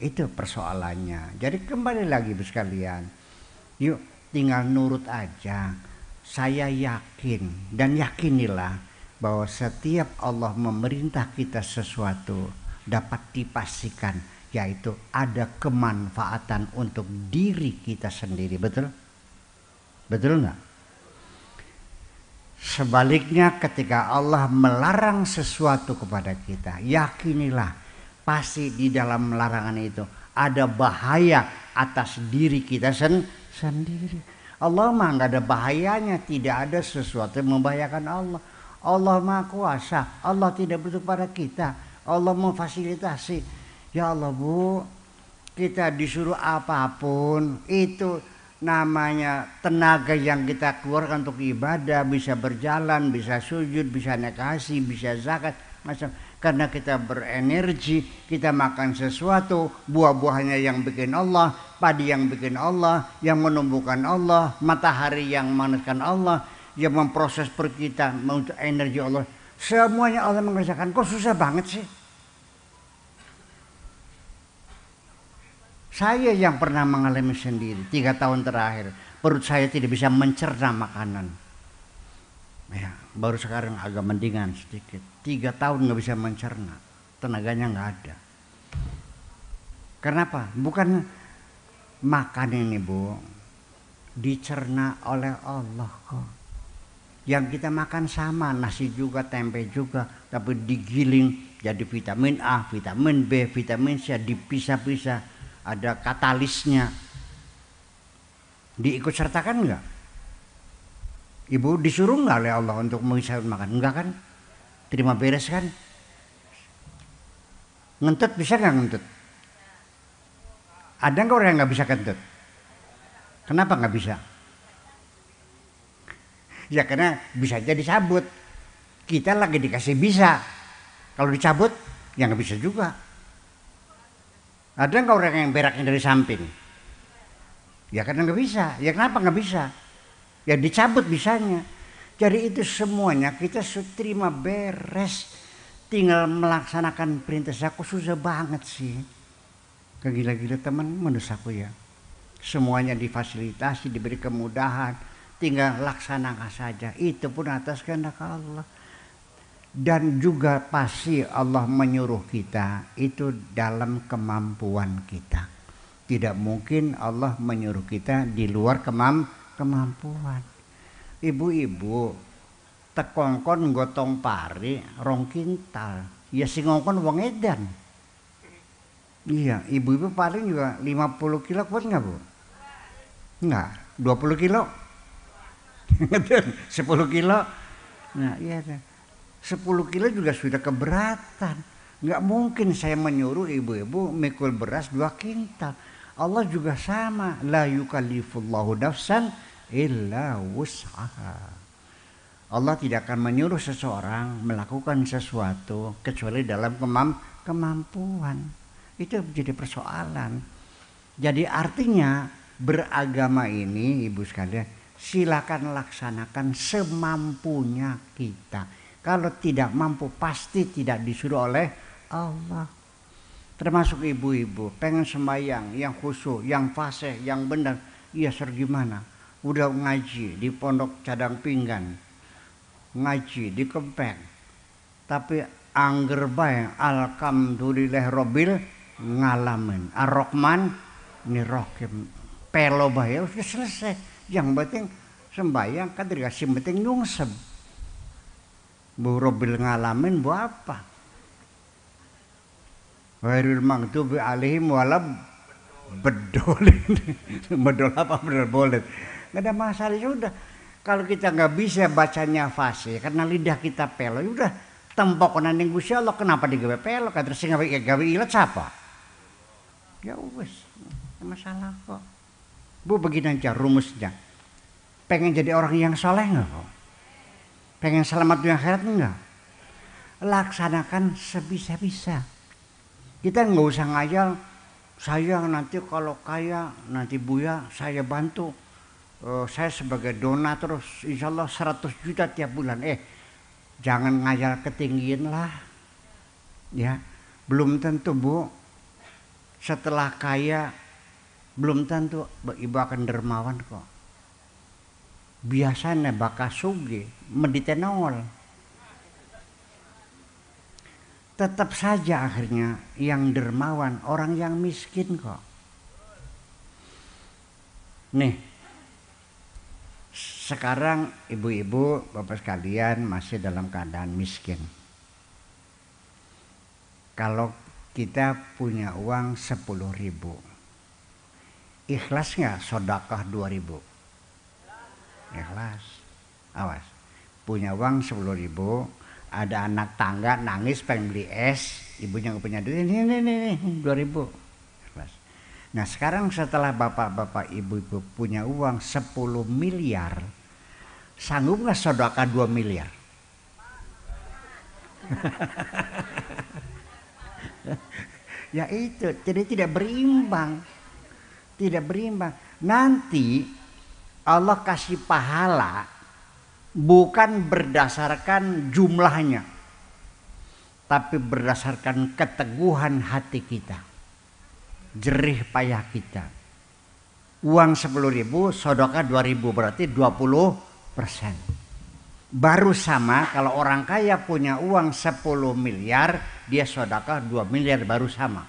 Itu persoalannya. Jadi kembali lagi sekalian, yuk tinggal nurut aja. Saya yakin dan yakinilah bahwa setiap Allah memerintah kita sesuatu dapat dipastikan, yaitu ada kemanfaatan untuk diri kita sendiri. Betul? Betul nggak? Sebaliknya ketika Allah melarang sesuatu kepada kita, yakinilah pasti di dalam larangan itu ada bahaya atas diri kita sendiri. Allah mah nggak ada bahayanya, tidak ada sesuatu yang membahayakan Allah. Allah Maha Kuasa, Allah tidak butuh pada kita, Allah memfasilitasi. Ya Allah Bu, kita disuruh apapun itu namanya tenaga yang kita keluarkan untuk ibadah, bisa berjalan, bisa sujud, bisa naik haji, bisa zakat, macam. Karena kita berenergi, kita makan sesuatu, buah-buahnya yang bikin Allah, padi yang bikin Allah, yang menumbuhkan Allah, matahari yang memanaskan Allah, yang memproses perut kita untuk energi Allah. Semuanya Allah mengerjakan. Kok susah banget sih? Saya yang pernah mengalami sendiri 3 tahun terakhir, perut saya tidak bisa mencerna makanan. Ya, baru sekarang agak mendingan sedikit. 3 tahun nggak bisa mencerna, tenaganya nggak ada. Kenapa? Bukan makan ini Bu, dicerna oleh Allah kok. Yang kita makan sama, nasi juga, tempe juga, tapi digiling jadi vitamin A, vitamin B, vitamin C, dipisah-pisah, ada katalisnya. Diikut sertakan enggak? Ibu disuruh enggak oleh Allah untuk mengisahkan makan? Enggak kan? Terima beres kan? Ngentut bisa enggak ngentut? Ada enggak orang yang enggak bisa kentut? Kenapa enggak bisa? Ya karena bisa aja dicabut. Kita lagi dikasih bisa. Kalau dicabut, ya nggak bisa juga. Ada nggak orang yang beraknya dari samping? Ya karena nggak bisa. Ya kenapa nggak bisa? Ya dicabut bisanya. Jadi itu semuanya kita terima beres. Tinggal melaksanakan perintah. Aku susah banget sih. Kegila-gila teman menurut aku ya. Semuanya difasilitasi, diberi kemudahan. Tinggal laksanakan saja, itu pun atas kehendak Allah. Dan juga pasti Allah menyuruh kita itu dalam kemampuan kita. Tidak mungkin Allah menyuruh kita di luar kemampuan. Ibu-ibu tekongkon gotong pari rong kintal, ya singongkon wong edan. Iya, ibu-ibu paling juga 50 kilo kuat nggak Bu? Nggak, 20 kilo? 10 kilo. Nah iya, 10 kilo juga sudah keberatan. Nggak mungkin saya menyuruh ibu-ibu mikul beras 2 kintal. Allah juga sama, la yukallifullahu nafsan illa wus'aha. Allah tidak akan menyuruh seseorang melakukan sesuatu kecuali dalam kemampuan. Itu menjadi persoalan. Jadi artinya beragama ini ibu sekalian, silakan laksanakan semampunya kita. Kalau tidak mampu pasti tidak disuruh oleh Allah. Termasuk ibu-ibu pengen sembahyang yang khusyuk, yang fasih, yang benar. Iya gimana? Udah ngaji di pondok Cadang Pinggan, ngaji di Kempeng, tapi angger bae alhamdulillah robbil ngalamin ar-Rahman nirrohim pelo bae sudah selesai. Yang penting sembahyang kan dikasih penting nyungsep. Bu robbil ngalamin bu apa? Wairul maghdubi alaihim walab bedolin. Bedol apa bener boleh? Nggak ada masalah sudah. Kalau kita nggak bisa bacanya fasih karena lidah kita pelo, udah tempok nanding Gusti Allah kenapa digawe pelo? Kan terus gawe ilat siapa? Ya wes, masalah kok. Bu begini aja rumusnya. Pengen jadi orang yang soleh nggak kok? Pengen selamat dunia akhirat enggak? Laksanakan sebisa-bisa. Kita nggak usah ngayal. Saya nanti kalau kaya nanti Buya saya bantu. Saya sebagai donatur insya Allah 100 juta tiap bulan. Jangan ngayal ketinggian lah. Ya, belum tentu Bu. Setelah kaya belum tentu ibu akan dermawan kok. Biasanya bakal sugih meditenol. Tetap saja akhirnya yang dermawan orang yang miskin kok. Nih, sekarang ibu-ibu, bapak sekalian masih dalam keadaan miskin. Kalau kita punya uang 10.000, ikhlas nggak sodakah 2.000? Ikhlas. Awas, punya uang 10.000, ada anak tangga nangis pengen beli es, ibunya nggak punya duit, ini 2.000. Ikhlas. Nah sekarang setelah bapak-bapak ibu-ibu punya uang 10 miliar, sanggup nggak sodakah 2 miliar? Ya itu, jadi tidak berimbang. Tidak berimbang. Nanti Allah kasih pahala bukan berdasarkan jumlahnya, tapi berdasarkan keteguhan hati kita. jerih payah kita. Uang 10.000, sedekah 2.000, berarti 20%. Baru sama kalau orang kaya punya uang 10 miliar, dia sedekah 2 miliar, baru sama.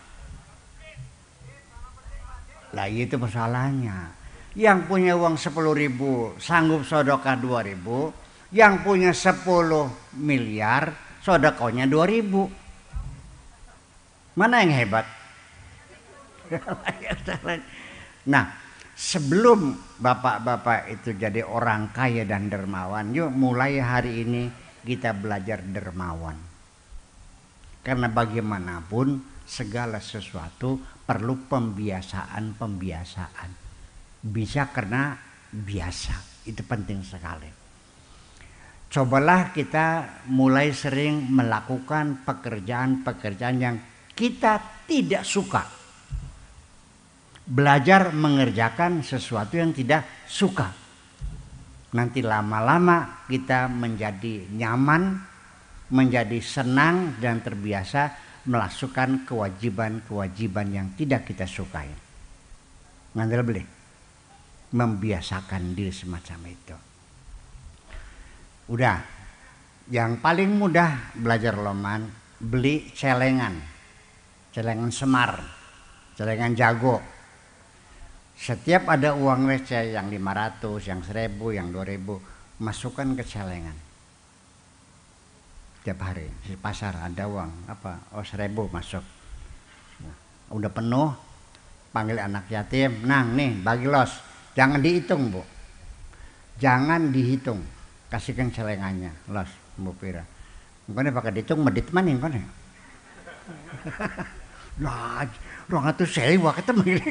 Lah itu persoalannya. Yang punya uang 10.000 sanggup sedekah 2.000, yang punya 10 miliar sedekahnya 2.000. Mana yang hebat? Nah, sebelum bapak-bapak itu jadi orang kaya dan dermawan, yuk mulai hari ini kita belajar dermawan. Karena bagaimanapun segala sesuatu perlu pembiasaan. Bisa karena biasa, itu penting sekali. Cobalah kita mulai sering melakukan pekerjaan-pekerjaan yang kita tidak suka. Belajar mengerjakan sesuatu yang tidak suka. Nanti lama-lama kita menjadi nyaman, menjadi senang dan terbiasa melakukan kewajiban-kewajiban yang tidak kita sukai. Ngandel beli, membiasakan diri semacam itu. Udah, yang paling mudah belajar loman, beli celengan semar, celengan jago. Setiap ada uang receh yang 500, yang 1.000, yang 2.000, masukkan ke celengan. Tiap hari di pasar ada uang apa? Oh 1.000 masuk. Udah penuh, panggil anak yatim. Nang nih bagi los. Jangan dihitung bu. Jangan dihitung. Kasihkan celengannya los bu pira. Mungkin pakai dihitung medit maning kan ya. Lah, 200.000 ketemu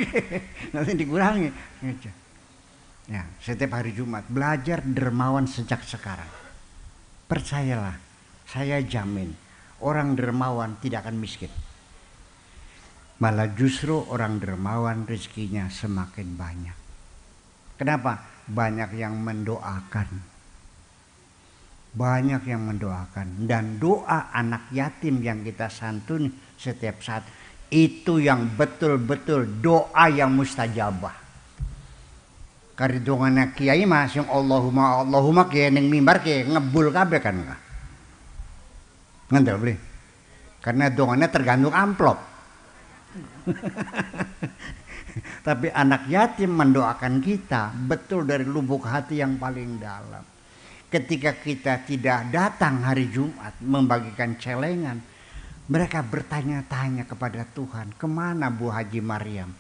nanti dikurangi. Ya, setiap hari Jumat belajar dermawan sejak sekarang. Percayalah, saya jamin orang dermawan tidak akan miskin. Malah justru orang dermawan rezekinya semakin banyak. Kenapa? Banyak yang mendoakan. Banyak yang mendoakan. Dan doa anak yatim yang kita santuni setiap saat, itu yang betul-betul doa yang mustajabah. Karena doanya kiai mas yang Allahumma kiai neng mimbar kiai ngebul kabeh kan enggak. Ngendel beli. Karena doanya tergantung amplop. Tapi anak yatim mendoakan kita betul dari lubuk hati yang paling dalam. Ketika kita tidak datang hari Jumat membagikan celengan, mereka bertanya-tanya kepada Tuhan, kemana Bu Haji Maryam?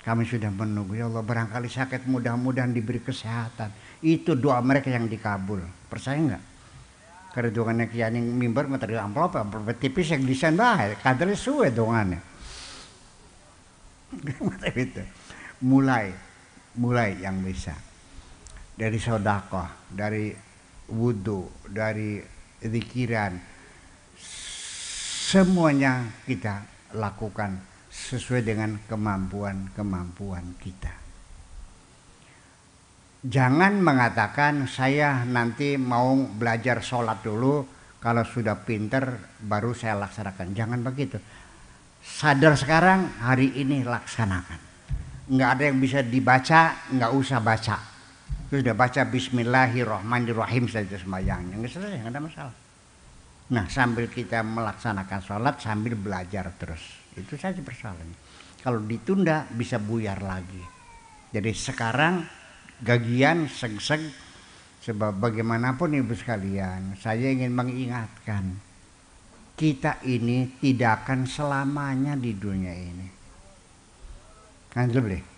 Kami sudah menunggu, ya Allah barangkali sakit, mudah-mudahan diberi kesehatan. Itu doa mereka yang dikabul. Percaya enggak? Karena doanya kiai mimbar materi amplop tipis yang desain baik, kadang suwe doanya. Mulai yang bisa. Dari sedekah, dari wudu, dari zikiran, semuanya kita lakukan sesuai dengan kemampuan kita. Jangan mengatakan saya nanti mau belajar sholat dulu, kalau sudah pinter baru saya laksanakan. Jangan begitu. Sadar sekarang, hari ini laksanakan. Nggak ada yang bisa dibaca, nggak usah baca. Sudah baca Bismillahirrahmanirrahim saja sembahyangnya, nggak selesai, nggak ada masalah. Nah, sambil kita melaksanakan sholat sambil belajar terus, itu saja persoalannya. Kalau ditunda bisa buyar lagi. Jadi sekarang gagian seg-seg, sebab bagaimanapun ibu sekalian, saya ingin mengingatkan, kita ini tidak akan selamanya di dunia ini. Kan boleh?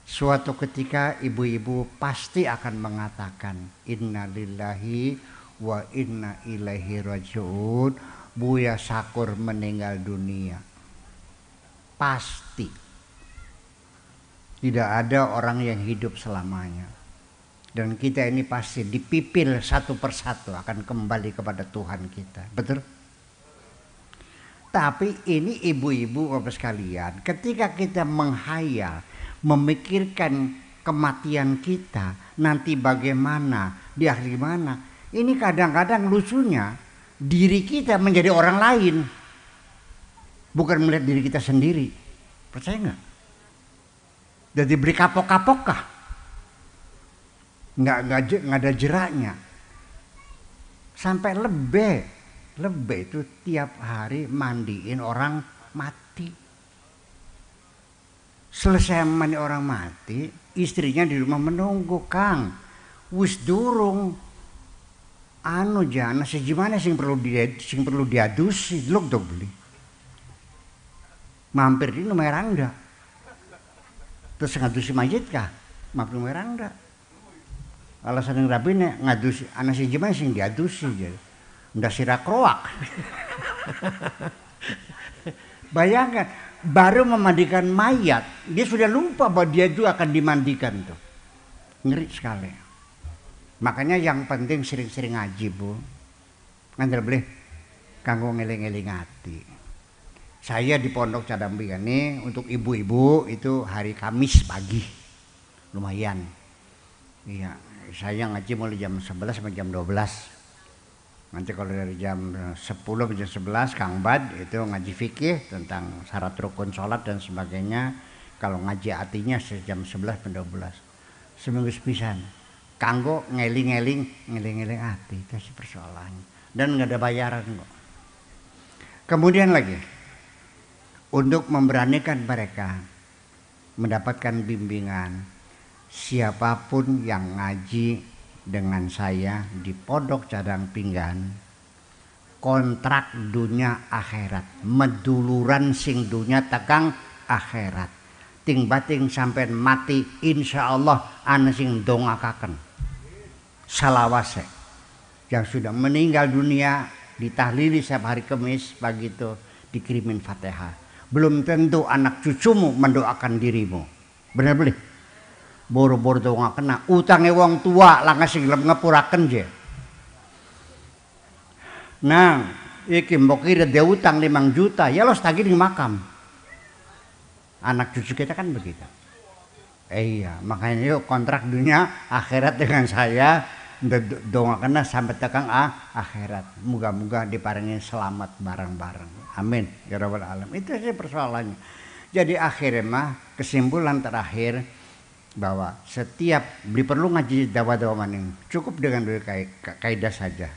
Suatu ketika ibu-ibu pasti akan mengatakan inna lillahi wa inna ilaihi raji'un. Buya Sakur meninggal dunia. Pasti. Tidak ada orang yang hidup selamanya. Dan kita ini pasti dipipil satu persatu akan kembali kepada Tuhan kita. Betul? Tapi ini ibu-ibu bapak sekalian, ketika kita menghayal, memikirkan kematian kita, nanti bagaimana, di akhir mana, ini kadang-kadang lucunya diri kita menjadi orang lain, bukan melihat diri kita sendiri. Percaya nggak? Dan diberi kapok-kapok kah? Nggak ada jeraknya. Sampai lebih itu tiap hari mandiin orang mati. Selesai mandi orang mati, istrinya di rumah menunggu, Kang. Wis durung anu jana segimana sing perlu diadusi, lho dong beli. Mampir di Numerangda. Terus ngadusi mayit kah? Mampir Numerangda. Alasan yang rapi nih ngadusi anak si gimana sing diadusi jadi ndak sirak roak. Bayangkan baru memandikan mayat dia sudah lupa bahwa dia itu akan dimandikan tuh, ngeri sekali. Makanya yang penting sering-sering ngaji bu, nggak boleh kanggo ngeling-eling hati. Saya di Pondok Cadambi ini untuk ibu-ibu itu hari Kamis pagi lumayan, iya. Saya ngaji mulai jam 11 sampai jam 12. Nanti kalau dari jam 10 sampai jam 11 Kang Bad itu ngaji fikih tentang syarat rukun sholat dan sebagainya. Kalau ngaji artinya jam 11 sampai 12. Seminggu sepisan. Kanggo ngeling-eling hati, itu sih persoalannya. Dan nggak ada bayaran kok. Kemudian lagi untuk memberanikan mereka mendapatkan bimbingan. Siapapun yang ngaji dengan saya di Pondok Cadang Pinggan, kontrak dunia akhirat, meduluran sing dunia tekang akhirat. Ting bating sampai mati insya Allah ana sing dongakaken salawase. Yang sudah meninggal dunia ditahlili setiap hari Kamis pagi itu dikirimin Fatihah. Belum tentu anak cucumu mendoakan dirimu. Benar boleh? Boro-boro tuh nggak kena utangnya wong tua lah ngasih ngepuraken je. Nah, iki mbok kira dia utang 5 juta, ya lo tagih di makam. Anak cucu kita kan begitu. Iya, makanya yuk kontrak dunia akhirat dengan saya dong kena sampai tekang akhirat. Moga-moga diparingi selamat bareng-bareng. Amin ya rabbal alamin. Itu sih persoalannya. Jadi akhirnya mah kesimpulan terakhir bahwa setiap perlu ngaji dawa-dawa maning cukup dengan dua kaidah saja.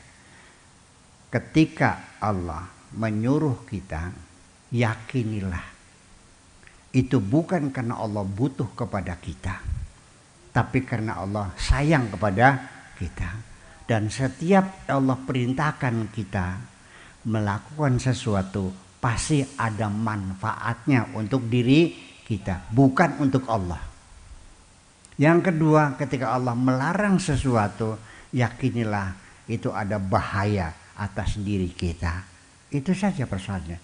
Ketika Allah menyuruh kita, yakinilah itu bukan karena Allah butuh kepada kita, tapi karena Allah sayang kepada kita. Dan setiap Allah perintahkan kita melakukan sesuatu pasti ada manfaatnya untuk diri kita, bukan untuk Allah. Yang kedua, ketika Allah melarang sesuatu, yakinilah itu ada bahaya atas diri kita. Itu saja persoalannya.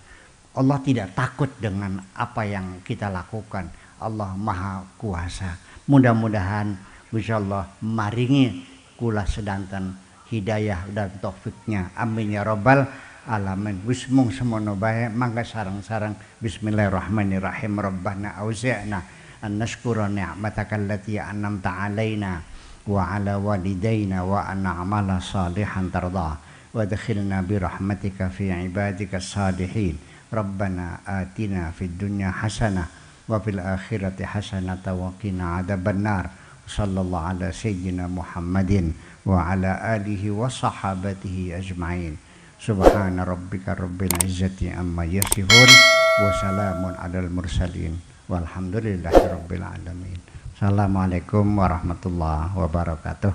Allah tidak takut dengan apa yang kita lakukan. Allah Maha Kuasa. Mudah-mudahan insyaallah maringi kula sedanten hidayah dan taufiknya. Amin ya rabbal alamin. Wis mung semono bae, mangga sareng-sareng bismillahirrahmanirrahim. Rabbana auzi'na an nashkura ni'mataka allati an'amta 'alaina wa 'ala walidayna wa an na'mala salihan tarda wa adkhilna bi rahmatika fi 'ibadika salihin. Rabbana atina fid dunya hasanah wa fil akhirati hasanah wa qina 'adzabannar. Sallallahu ala sayyidina Muhammadin wa ala alihi wa sahabatihi ajma'in. Subhana rabbika rabbil izzati amma yasifun wa salamun alal mursalin. Walhamdulillahirabbil alamin. Assalamualaikum warahmatullahi wabarakatuh.